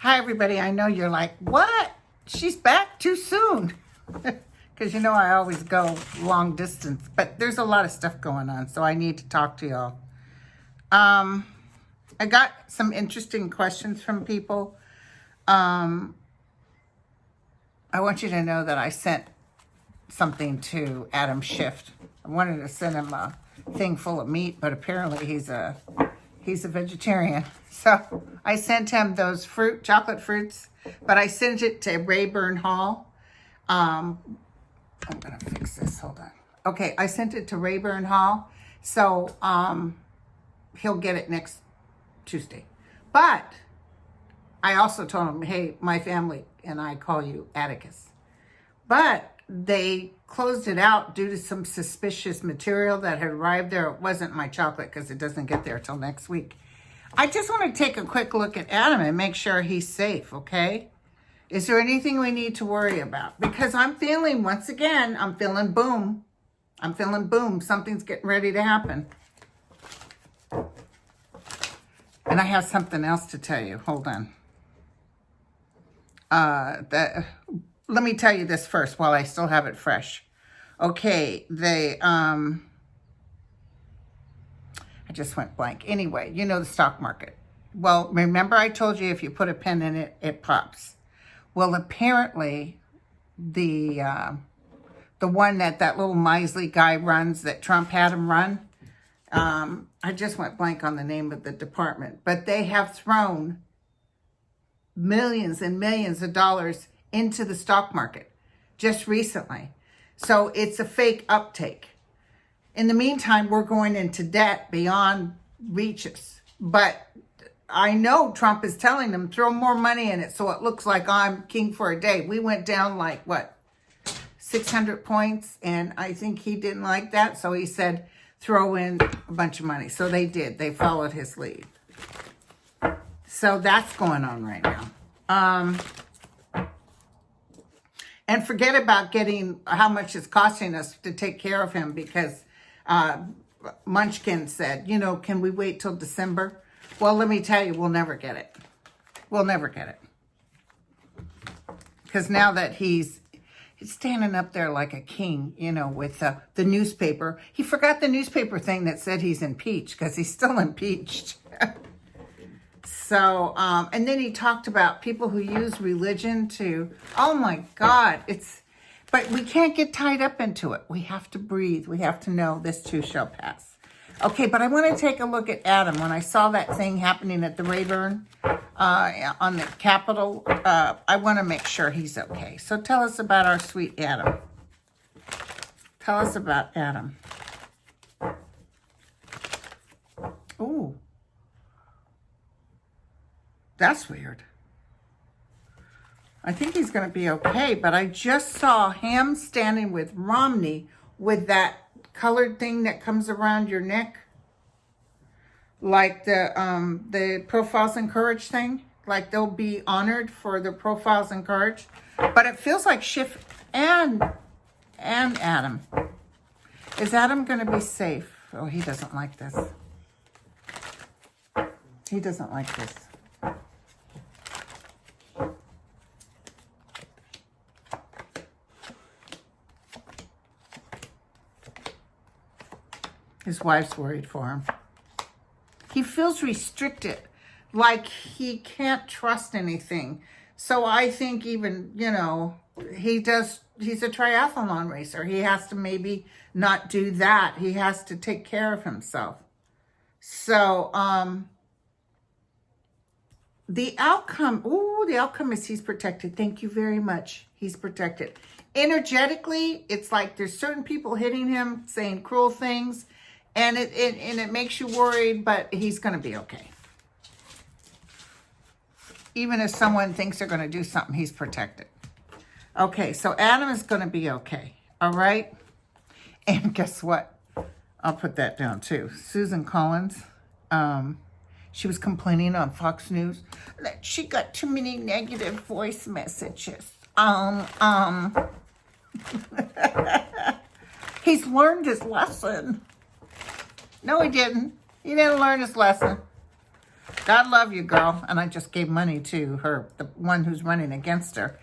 Hi, everybody. I know you're like, what? She's back too soon. Because you know I always go long distance. But there's a lot of stuff going on, so I need to talk to y'all. I got some interesting questions from people. I want you to know that I sent something to Adam Schiff. I wanted to send him a thing full of meat, but apparently he's a vegetarian. So I sent him those chocolate fruits, but I sent it to Rayburn Hall. I'm going to fix this. Hold on. Okay, I sent it to Rayburn Hall. So he'll get it next Tuesday. But I also told him, hey, my family and I call you Atticus. But they closed it out due to some suspicious material that had arrived there. It wasn't my chocolate because it doesn't get there till next week. I just want to take a quick look at Adam and make sure he's safe, okay? Is there anything we need to worry about? Because I'm feeling, once again, I'm feeling boom. I'm feeling boom. Something's getting ready to happen. And I have something else to tell you. Hold on. Let me tell you this first while I still have it fresh. Okay, I just went blank. Anyway, you know the stock market. Well, remember I told you if you put a pen in it, it pops. Well, apparently the one that little miserly guy runs, that Trump had him run, I just went blank on the name of the department, but they have thrown millions and millions of dollars into the stock market just recently. So it's a fake uptake. In the meantime, we're going into debt beyond reaches. But I know Trump is telling them, throw more money in it so it looks like I'm king for a day. We went down like, 600 points? And I think he didn't like that. So he said, throw in a bunch of money. So they did. They followed his lead. So that's going on right now. And forget about getting how much it's costing us to take care of him, because Munchkin said, can we wait till December? Well, let me tell you, we'll never get it. We'll never get it. Because now that he's standing up there like a king, with the newspaper. He forgot the newspaper thing that said he's impeached, because he's still impeached. So, and then he talked about people who use religion to, oh my God, but we can't get tied up into it. We have to breathe. We have to know this too shall pass. Okay, but I want to take a look at Adam. When I saw that thing happening at the Rayburn on the Capitol, I want to make sure he's okay. So tell us about our sweet Adam. Tell us about Adam. Ooh. That's weird. I think he's going to be okay, but I just saw him standing with Romney with that colored thing that comes around your neck, like the Profiles in Courage thing. Like they'll be honored for their profiles in courage, but it feels like Schiff and Adam. Is Adam going to be safe? Oh, he doesn't like this. He doesn't like this. His wife's worried for him. He feels restricted, like he can't trust anything. So I think even, he's a triathlon racer. He has to maybe not do that. He has to take care of himself. So the outcome is he's protected. Thank you very much. He's protected. Energetically, it's like there's certain people hitting him, saying cruel things. And it makes you worried, but he's going to be okay. even if someone thinks they're going to do something, he's protected. Okay, so Adam is going to be okay. All right? And guess what? I'll put that down too. Susan Collins, she was complaining on Fox News that she got too many negative voice messages. He's learned his lesson. No, he didn't. He didn't learn his lesson. God love you, girl. And I just gave money to her, the one who's running against her.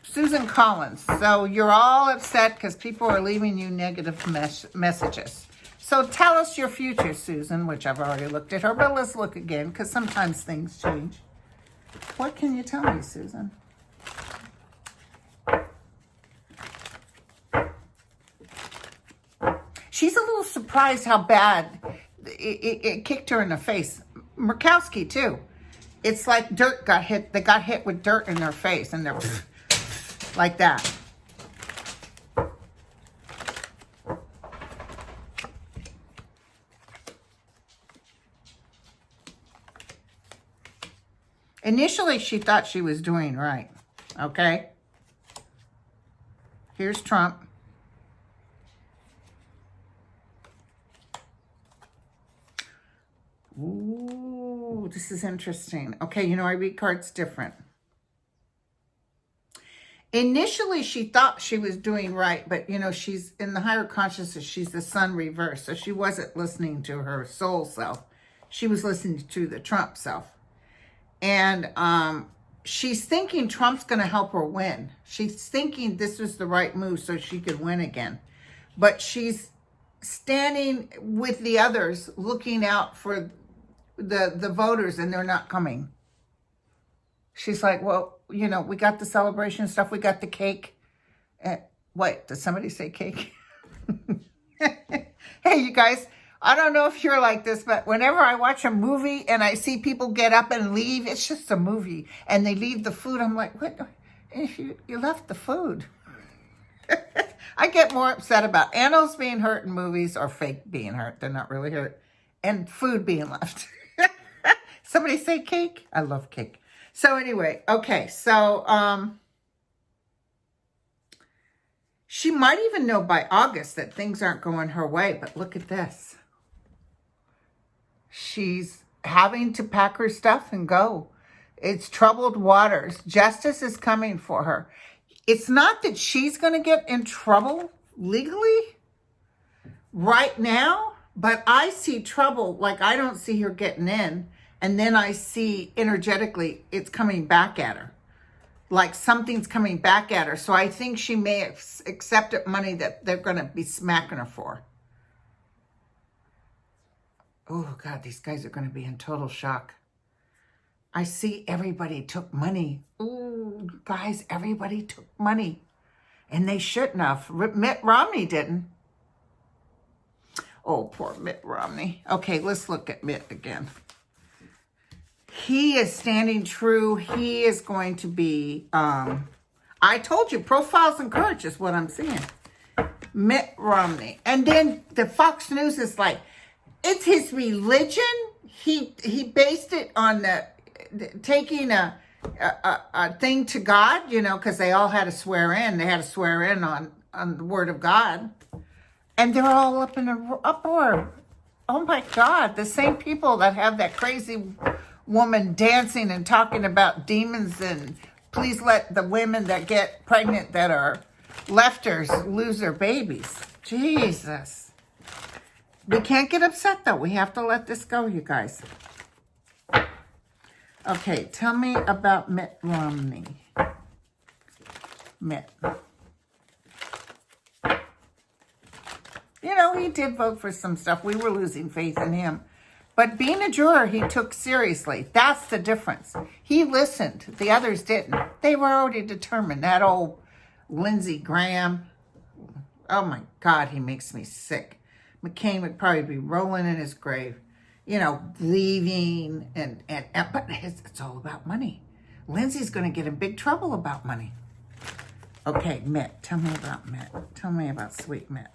Susan Collins. So you're all upset because people are leaving you negative messages. So tell us your future, Susan, which I've already looked at her, but let's look again because sometimes things change. What can you tell me, Susan? She's a little surprised how bad it kicked her in the face. Murkowski, too. It's like dirt got hit. They got hit with dirt in their face, and they're like that. Initially, she thought she was doing right. Okay? Here's Trump. Ooh, this is interesting. Okay, you know, I read cards different. Initially, she thought she was doing right, but, you know, she's in the higher consciousness. She's the sun reversed, so she wasn't listening to her soul self. She was listening to the Trump self. And she's thinking Trump's going to help her win. She's thinking this was the right move so she could win again. But she's standing with the others, looking out for the voters, and they're not coming. She's like, well, you know, we got the celebration stuff. We got the cake. What? Did somebody say cake? Hey, you guys, I don't know if you're like this, but whenever I watch a movie and I see people get up and leave, it's just a movie, and they leave the food. I'm like, what? You left the food. I get more upset about animals being hurt in movies or fake being hurt. They're not really hurt. And food being left. Somebody say cake? I love cake. So anyway, okay. So she might even know by August that things aren't going her way. But look at this. She's having to pack her stuff and go. It's troubled waters. Justice is coming for her. It's not that she's going to get in trouble legally right now, but I see trouble. Like, I don't see her getting in. And then I see energetically it's coming back at her. Like something's coming back at her. So I think she may have accepted money that they're going to be smacking her for. Oh, God, these guys are going to be in total shock. I see everybody took money. Ooh, guys, everybody took money. And they shouldn't have. Mitt Romney didn't. Oh, poor Mitt Romney. Okay, let's look at Mitt again. He is standing true. He is going to be, I told you, profiles and courage is what I'm seeing. Mitt Romney. And then the Fox News is like, it's his religion. He based it on taking a thing to God, you know, because they all had to swear in. They had to swear in on the word of God. And they're all up in an uproar. Oh, my God. The same people that have that crazy woman dancing and talking about demons and please let the women that get pregnant that are lefters lose their babies. Jesus. We can't get upset, though. We have to let this go, you guys. Okay, tell me about Mitt Romney. Mitt. You know, he did vote for some stuff. We were losing faith in him. But being a juror, he took seriously. That's the difference. He listened. The others didn't. They were already determined. That old Lindsey Graham. Oh, my God, he makes me sick. McCain would probably be rolling in his grave, you know, leaving. But it's all about money. Lindsey's going to get in big trouble about money. Okay, Mitt. Tell me about Mitt. Tell me about sweet Mitt.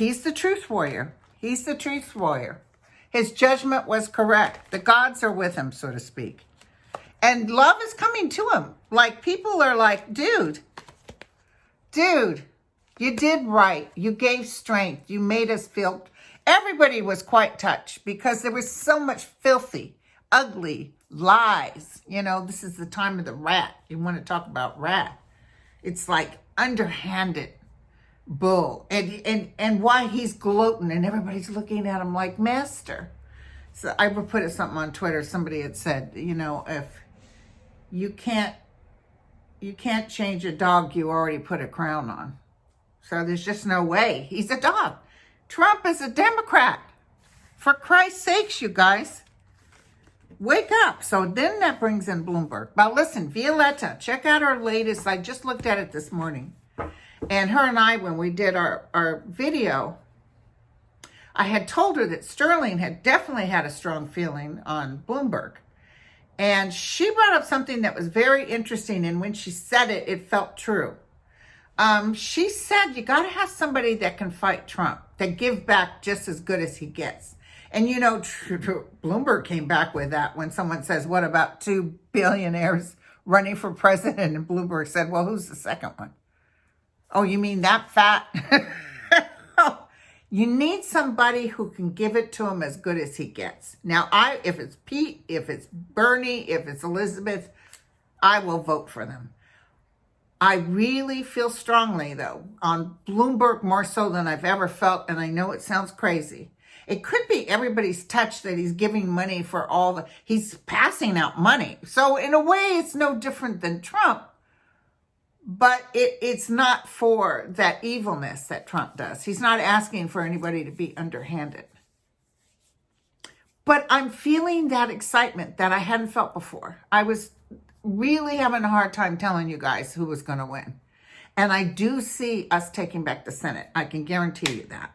He's the truth warrior. He's the truth warrior. His judgment was correct. The gods are with him, so to speak. And love is coming to him. Like, people are like, dude, you did right. You gave strength. You made us feel... Everybody was quite touched because there was so much filthy, ugly lies. You know, this is the time of the rat. You want to talk about rat. It's like underhanded bull. And why he's gloating and everybody's looking at him like, master. So I would put something on Twitter. Somebody had said, you know, if you can't change a dog you already put a crown on. So there's just no way. He's a dog. Trump is a Democrat. For Christ's sakes, you guys. Wake up. So then that brings in Bloomberg. But listen, Violetta, check out our latest. I just looked at it this morning. And her and I, when we did our video, I had told her that Sterling had definitely had a strong feeling on Bloomberg. And she brought up something that was very interesting. And when she said it, it felt true. She said, you got to have somebody that can fight Trump, that give back just as good as he gets. And, you know, Bloomberg came back with that when someone says, what about 2 billionaires running for president? And Bloomberg said, well, who's the second one? Oh, you mean that fat? You need somebody who can give it to him as good as he gets. Now, if it's Pete, if it's Bernie, if it's Elizabeth, I will vote for them. I really feel strongly, though, on Bloomberg more so than I've ever felt, and I know it sounds crazy. It could be everybody's touch that he's giving money for he's passing out money. So in a way, it's no different than Trump, but it's not for that evilness that Trump does. He's not asking for anybody to be underhanded. But I'm feeling that excitement that I hadn't felt before. I was really having a hard time telling you guys who was going to win. And I do see us taking back the Senate. I can guarantee you that.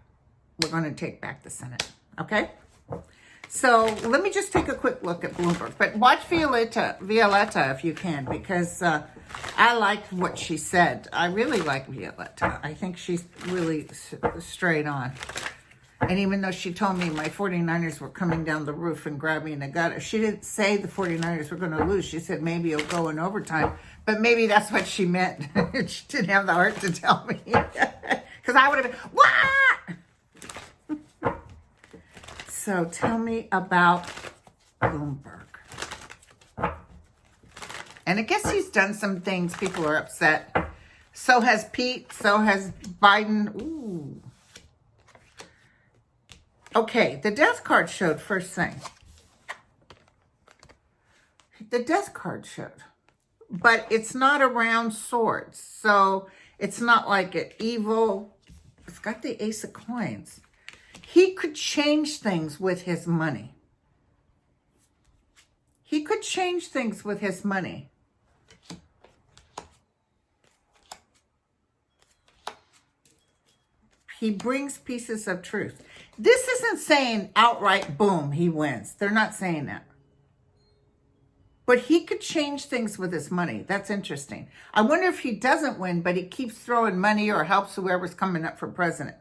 We're going to take back the Senate. Okay? So let me just take a quick look at Bloomberg. But watch Violetta if you can, because I liked what she said. I really like Violetta. I think she's really straight on. And even though she told me my 49ers were coming down the roof and grabbing the gutter, she didn't say the 49ers were going to lose. She said maybe it'll go in overtime. But maybe that's what she meant. She didn't have the heart to tell me. Because I would have been, what? So tell me about Bloomberg. And I guess he's done some things. People are upset. So has Pete. So has Biden. Ooh. Okay, the death card showed first thing. The death card showed. But it's not around swords. So it's not like an evil. It's got the ace of coins. He could change things with his money. He could change things with his money. He brings pieces of truth. This isn't saying outright, boom, he wins. They're not saying that. But he could change things with his money. That's interesting. I wonder if he doesn't win, but he keeps throwing money or helps whoever's coming up for president.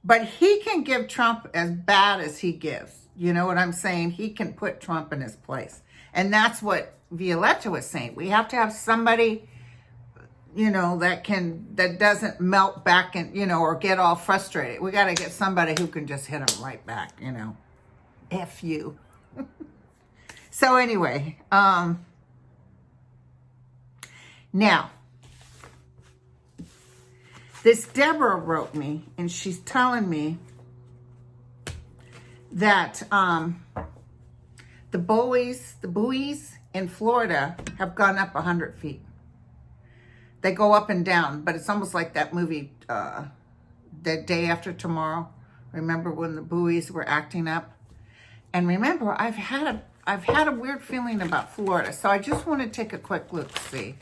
But he can give Trump as bad as he gives. You know what I'm saying? He can put Trump in his place. And that's what Violetta was saying. We have to have somebody, you know, that doesn't melt back and, you know, or get all frustrated. We got to get somebody who can just hit him right back, you know. F you. So anyway, now, this Deborah wrote me, and she's telling me that the buoys in Florida have gone up 100 feet. They go up and down, but it's almost like that movie, The Day After Tomorrow. Remember when the buoys were acting up? And remember, I've had a weird feeling about Florida, so I just want to take a quick look, see.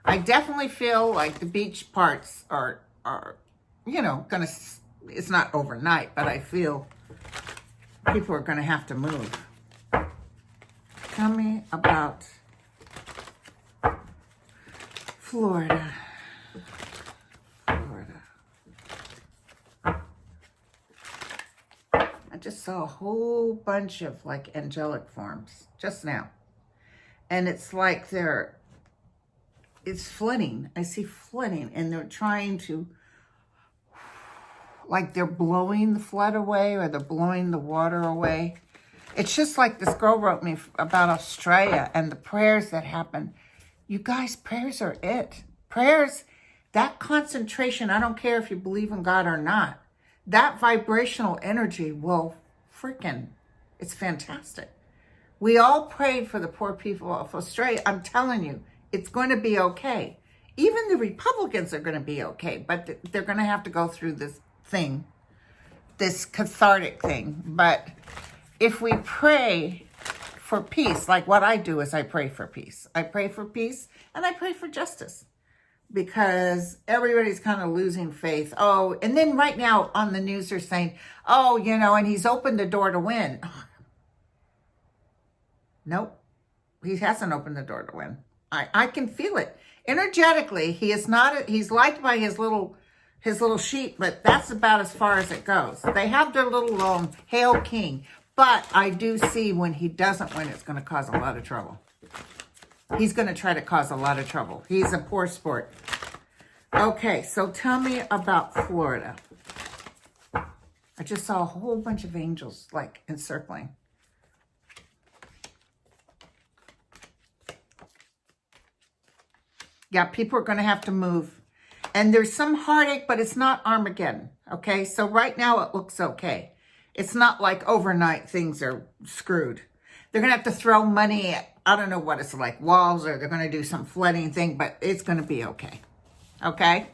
I definitely feel like the beach parts are you know, it's not overnight, but I feel people are gonna have to move. Tell me about Florida. just saw a whole bunch of like angelic forms just now. And it's like it's flooding. I see flooding, and they're trying to, like they're blowing the flood away, or they're blowing the water away. It's just like this girl wrote me about Australia and the prayers that happen. You guys, prayers are it. Prayers, that concentration, I don't care if you believe in God or not, that vibrational energy will freaking, it's fantastic. We all prayed for the poor people of Australia. I'm telling you, it's going to be okay. Even the Republicans are going to be okay, but they're going to have to go through this thing, this cathartic thing. But if we pray for peace, like what I do is I pray for peace. I pray for peace and I pray for justice, because everybody's kind of losing faith. Oh, and then right now on the news they're saying, oh, and he's opened the door to win. Nope, he hasn't opened the door to win. I can feel it energetically. He is not. He's liked by his little sheep, but that's about as far as it goes. They have their little Hail King, but I do see when he doesn't win, it's going to cause a lot of trouble. He's going to try to cause a lot of trouble. He's a poor sport. Okay, so tell me about Florida. I just saw a whole bunch of angels like encircling. Yeah, people are going to have to move. And there's some heartache, but it's not Armageddon. Okay, so right now it looks okay. It's not like overnight things are screwed. They're going to have to throw money at, I don't know what it's like, walls, or they're going to do some flooding thing, but it's going to be okay. Okay?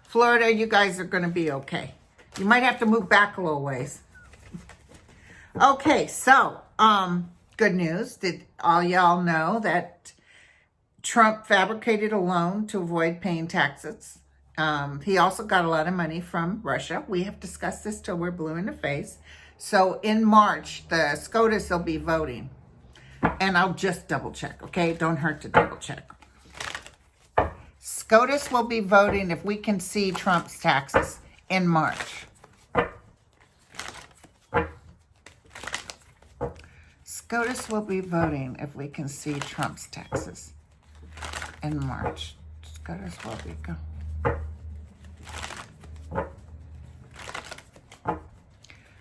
Florida, you guys are going to be okay. You might have to move back a little ways. Okay, so, good news. Did all y'all know that Trump fabricated a loan to avoid paying taxes? He also got a lot of money from Russia. We have discussed this till we're blue in the face. So in March, the SCOTUS will be voting. And I'll just double check, okay? Don't hurt to double check. SCOTUS will be voting if we can see Trump's taxes in March. SCOTUS will be voting if we can see Trump's taxes in March. SCOTUS will be go.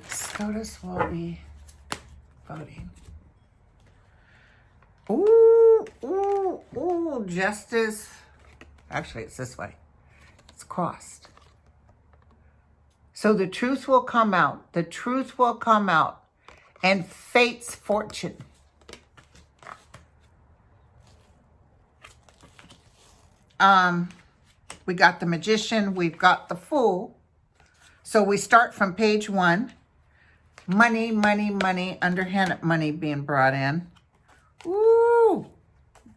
SCOTUS will be voting. Ooh, ooh, ooh, justice. Actually, it's this way. It's crossed. So the truth will come out. The truth will come out. And fate's fortune. We got the magician. We've got the fool. So we start from page 1. Money, money, money, underhanded money being brought in. Ooh,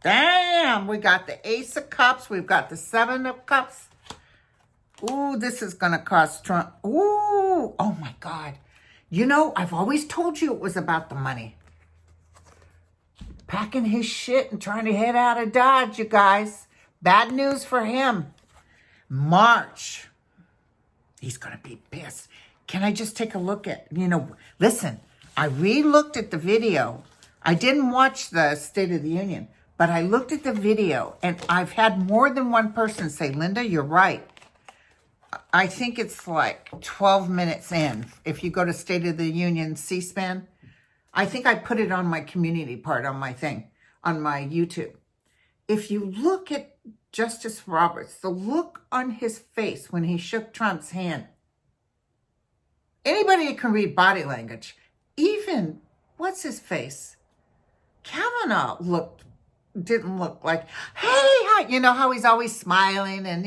damn. We got the Ace of Cups. We've got the 7 of Cups. Ooh, this is going to cost Trump. Ooh, oh my God. I've always told you it was about the money. Packing his shit and trying to head out of Dodge, you guys. Bad news for him. March. He's going to be pissed. Can I just take a look at, listen, I re-looked at the video. I didn't watch the State of the Union, but I looked at the video, and I've had more than one person say, Linda, you're right. I think it's like 12 minutes in. If you go to State of the Union C-SPAN, I think I put it on my community part on my thing, on my YouTube. If you look at Justice Roberts, the look on his face when he shook Trump's hand, anybody can read body language. Even, what's his face? Kavanaugh didn't look like, hey, hi. You know how he's always smiling and,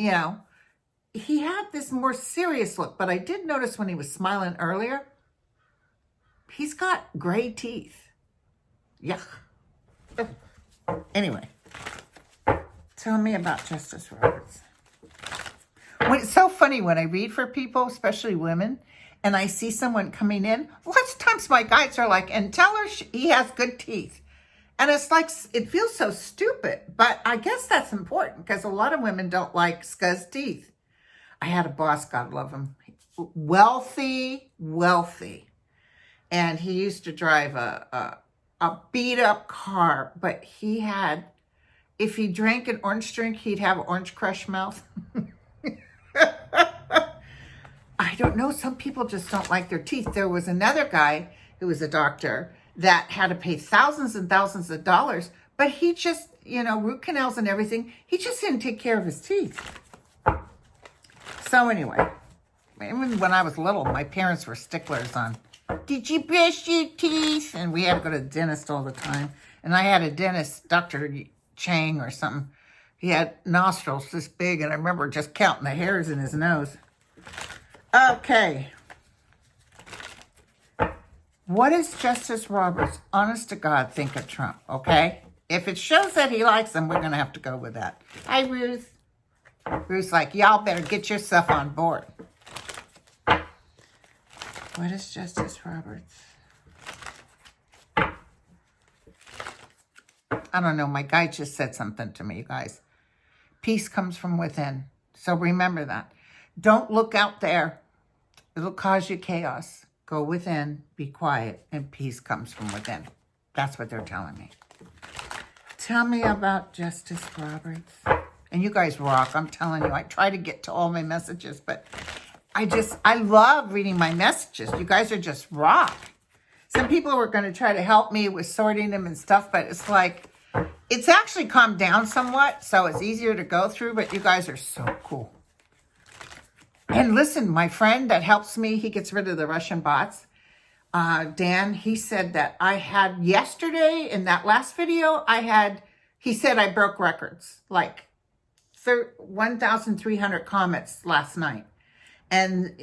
he had this more serious look. But I did notice when he was smiling earlier, he's got gray teeth. Yuck. Anyway, tell me about Justice Roberts. It's so funny when I read for people, especially women, and I see someone coming in, lots of times my guides are like, and tell her he has good teeth. And it's like, it feels so stupid, but I guess that's important because a lot of women don't like scuzz teeth. I had a boss, God love him, wealthy. and he used to drive a beat up car, but he had, if he drank an orange drink, he'd have orange crush mouth. I don't know. Some people just don't like their teeth. There was another guy who was a doctor that had to pay thousands and thousands of dollars, but he just, root canals and everything. He just didn't take care of his teeth. So anyway, even when I was little, my parents were sticklers on, did you brush your teeth? And we had to go to the dentist all the time. And I had a dentist, Dr. Chang or something. He had nostrils this big, and I remember just counting the hairs in his nose. Okay. What does Justice Roberts, honest to God, think of Trump, okay? If it shows that he likes him, we're going to have to go with that. Hi, Ruth. Ruth's like, y'all better get yourself on board. What is Justice Roberts? I don't know. My guy just said something to me, you guys. Peace comes from within. So remember that. Don't look out there. It'll cause you chaos. Go within, be quiet, and peace comes from within. That's what they're telling me. Tell me about Justice Roberts. And you guys rock. I'm telling you. I try to get to all my messages, but I love reading my messages. You guys are just rock. Some people were going to try to help me with sorting them and stuff, but it's like, it's actually calmed down somewhat, so it's easier to go through, but you guys are so cool. And listen, my friend that helps me, he gets rid of the Russian bots, Dan, he said that I had yesterday, in that last video, he said I broke records, like 1,300 comments last night. And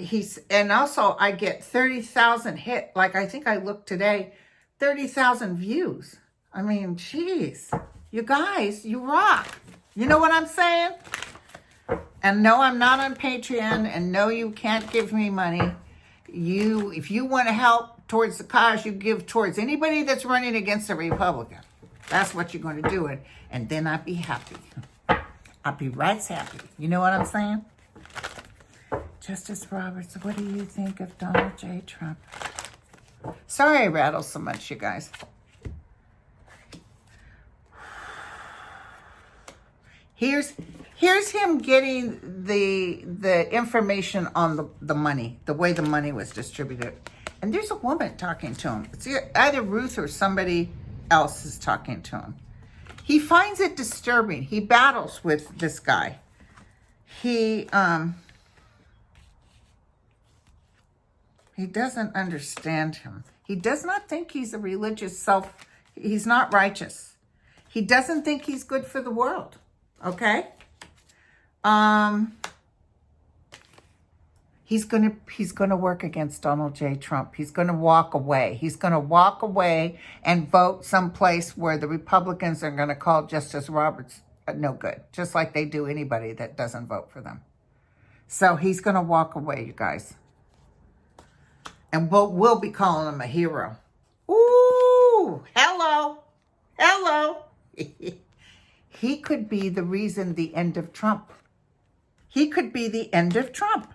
also I get 30,000 hit, like I think I looked today, 30,000 views. I mean, geez, you guys, you rock. You know what I'm saying? And no, I'm not on Patreon, and no, you can't give me money. If you want to help towards the cause, you give towards anybody that's running against a Republican. That's what you're going to do, and then I'll be happy. I'll be right happy. You know what I'm saying? Justice Roberts, what do you think of Donald J. Trump? Sorry I rattle so much, you guys. Here's him getting the information on the money, the way the money was distributed. And there's a woman talking to him. It's either Ruth or somebody else is talking to him. He finds it disturbing. He battles with this guy. He doesn't understand him. He does not think he's a religious he's not righteous. He doesn't think he's good for the world. Okay? He's gonna work against Donald J. Trump. He's gonna walk away. He's gonna walk away and vote someplace where the Republicans are gonna call Justice Roberts no good, just like they do anybody that doesn't vote for them. So he's gonna walk away, you guys. And we'll be calling him a hero. Ooh, hello. He could be the reason the end of Trump. He could be the end of Trump.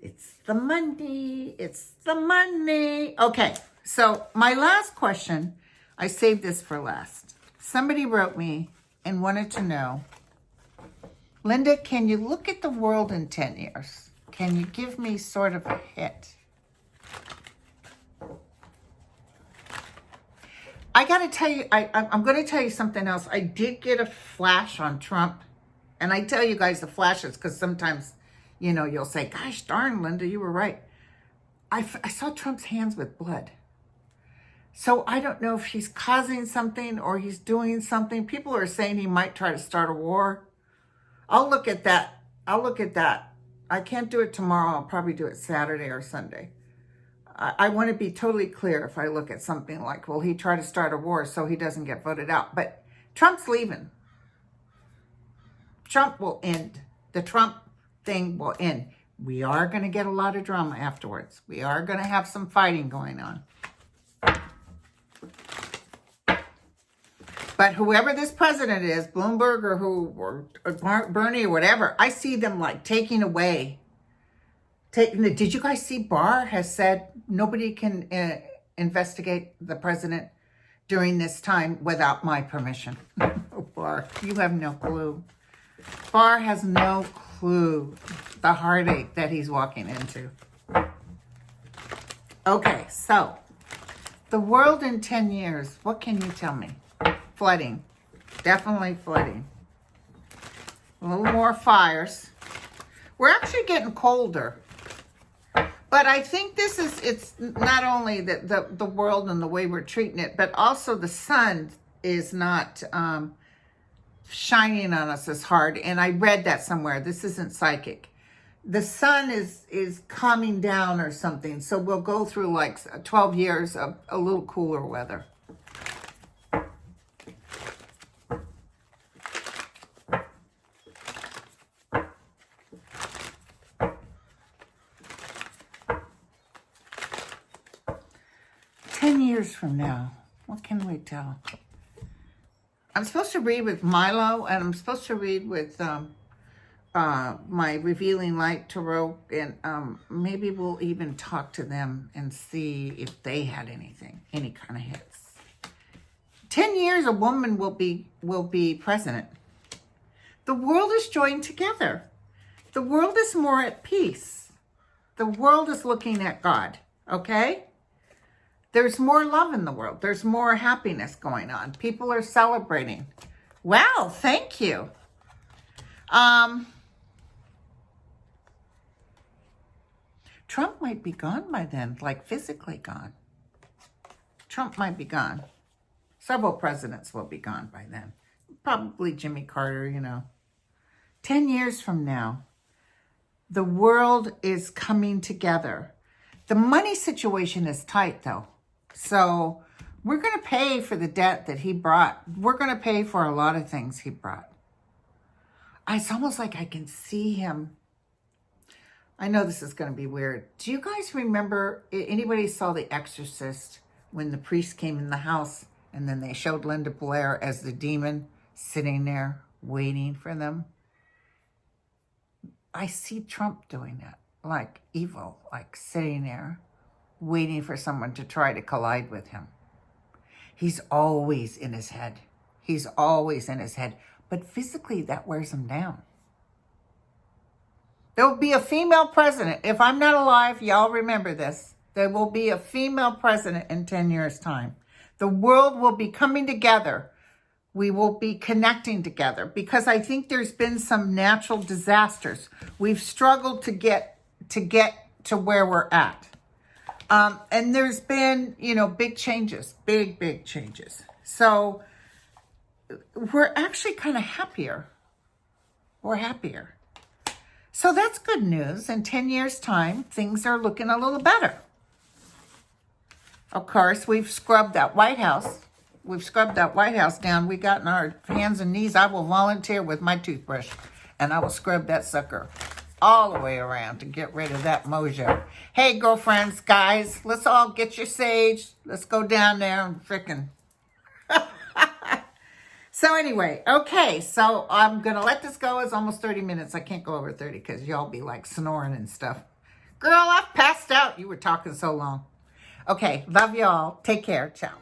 It's the money. It's the money. Okay, so my last question, I saved this for last. Somebody wrote me and wanted to know, Linda, can you look at the world in 10 years? Can you give me sort of a hit? I got to tell you, I'm going to tell you something else. I did get a flash on Trump. And I tell you guys the flashes because sometimes, you'll say, gosh darn, Linda, you were right. I saw Trump's hands with blood. So I don't know if he's causing something or he's doing something. People are saying he might try to start a war. I'll look at that. I can't do it tomorrow. I'll probably do it Saturday or Sunday. I want to be totally clear if I look at something like, will he try to start a war so he doesn't get voted out? But Trump's leaving. Trump will end. The Trump thing will end. We are going to get a lot of drama afterwards. We are going to have some fighting going on. But whoever this president is, Bloomberg or Bernie or whatever, I see them like taking away Did you guys see Barr has said nobody can investigate the president during this time without my permission? Oh, Barr, you have no clue. Barr has no clue the heartache that he's walking into. Okay, so the world in 10 years, what can you tell me? Flooding. Definitely flooding. A little more fires. We're actually getting colder. But I think it's not only the world and the way we're treating it, but also the sun is not shining on us as hard. And I read that somewhere. This isn't psychic. The sun is calming down or something. So we'll go through like 12 years of a little cooler weather. Years from now, what can we tell? I'm supposed to read with Milo, and I'm supposed to read with my Revealing Light Tarot, and maybe we'll even talk to them and see if they had any kind of hits. 10 years, a woman will be president. The world is joined together. The world is more at peace. The world is looking at God, okay? There's more love in the world. There's more happiness going on. People are celebrating. Wow, thank you. Trump might be gone by then, like physically gone. Trump might be gone. Several presidents will be gone by then. Probably Jimmy Carter, 10 years from now, the world is coming together. The money situation is tight, though. So we're going to pay for the debt that he brought. We're going to pay for a lot of things he brought. It's almost like I can see him. I know this is going to be weird. Do you guys remember, anybody saw The Exorcist when the priest came in the house and then they showed Linda Blair as the demon sitting there waiting for them? I see Trump doing that, like evil, like sitting there waiting for someone to try to collide with him. He's always in his head. He's always in his head. But physically, that wears him down. There will be a female president. If I'm not alive, y'all remember this. There will be a female president in 10 years' time. The world will be coming together. We will be connecting together because I think there's been some natural disasters. We've struggled to get to where we're at. And there's been, big changes, big changes. So we're actually kind of happier. We're happier. So that's good news. In 10 years' time, things are looking a little better. Of course, we've scrubbed that White House. We've scrubbed that White House down. We got in our hands and knees. I will volunteer with my toothbrush, and I will scrub that sucker all the way around to get rid of that mojo. Hey, girlfriends, guys, let's all get your sage. Let's go down there and frickin'. So anyway, okay, so I'm going to let this go. It's almost 30 minutes. I can't go over 30 because y'all be like snoring and stuff. Girl, I've passed out. You were talking so long. Okay, love y'all. Take care. Ciao.